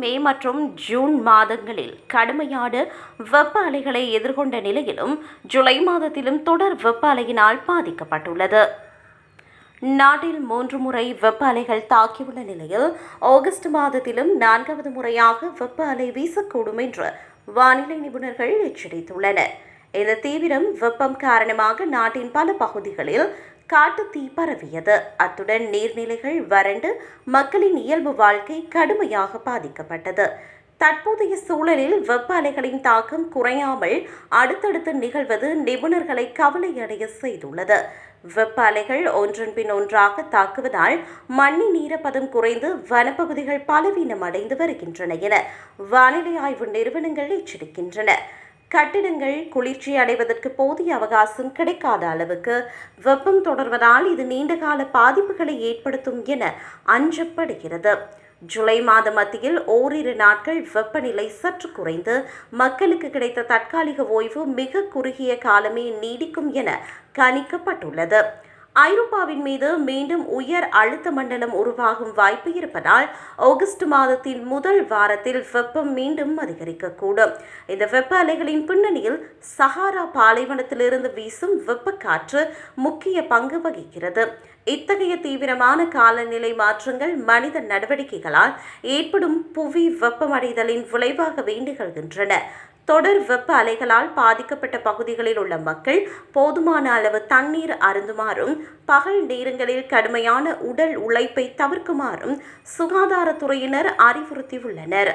மே மற்றும் ஜூன் மாதங்களில் கடுமையான வெப்ப அலைகளை எதிர்கொண்ட நிலையிலும் ஜூலை மாதத்திலும் தொடர் வெப்ப அலையினால் பாதிக்கப்பட்டுள்ளது. நாட்டில் 3 முறை வெப்ப அலைகள் தாக்கியுள்ள நிலையில் ஆகஸ்ட் மாதத்திலும் 4வது முறையாக வெப்ப அலை வீசக்கூடும் என்று வானிலை நிபுணர்கள் எச்சரித்துள்ளனர். இந்த தீவிரம் வெப்பம் காரணமாக நாட்டின் பல பகுதிகளில் காட்டுத்தீ பரவியது. அத்துடன் நீர்நிலைகள் வறண்டு மக்களின் இயல்பு வாழ்க்கை கடுமையாக பாதிக்கப்பட்டது. தற்போதைய சூழலில் வெப்ப அலைகளின் தாக்கம் குறையாமல் அடுத்தடுத்து நிகழ்வது நிபுணர்களை கவலையடைய செய்துள்ளது. வெப்ப அலைகள் ஒன்றன் பின் ஒன்றாக தாக்குவதால் மண்ணின் ஈரப்பதம் குறைந்து வனப்பகுதிகள் பலவீனம் அடைந்து வருகின்றன என வானிலை ஆய்வு நிறுவனங்கள் எச்சரிக்கின்றன. கட்டிடங்கள் குளிர்ச்சி அடைவதற்கு போதிய அவகாசம் கிடைக்காத அளவுக்கு வெப்பம் தொடர்வதால் இது நீண்டகால பாதிப்புகளை ஏற்படுத்தும் என அஞ்சப்படுகிறது. ஜூலை மாத மத்தியில் ஓரிரு நாட்கள் வெப்பநிலை சற்று குறைந்து மக்களுக்கு கிடைத்த தற்காலிக ஓய்வு மிக குறுகிய காலமே நீடிக்கும் என கணிக்கப்பட்டுள்ளது. ஐரோப்பாவின் மீது மீண்டும் உயர் அழுத்த மண்டலம் உருவாகும் வாய்ப்பு இருப்பதால் ஆகஸ்ட் மாதத்தின் முதல் வாரத்தில் வெப்பம் மீண்டும் அதிகரிக்கக்கூடும். இந்த வெப்ப அலைகளின் பின்னணியில் சஹாரா பாலைவனத்திலிருந்து வீசும் வெப்பக்காற்று முக்கிய பங்கு வகிக்கிறது. இத்தகைய தீவிரமான காலநிலை மாற்றங்கள் மனித நடவடிக்கைகளால் ஏற்படும் புவி வெப்பமடைதலின் விளைவாகவே நிகழ்கின்றன. தொடர் வெப்ப அலைகளால் பாதிக்கப்பட்ட பகுதிகளில் உள்ள மக்கள் போதுமான அளவு தண்ணீர் அருந்துமாறும் பகல் நேரங்களில் கடுமையான உடல் உழைப்பை தவிர்க்குமாறும் சுகாதாரத்துறையினர் அறிவுறுத்தியுள்ளனர்.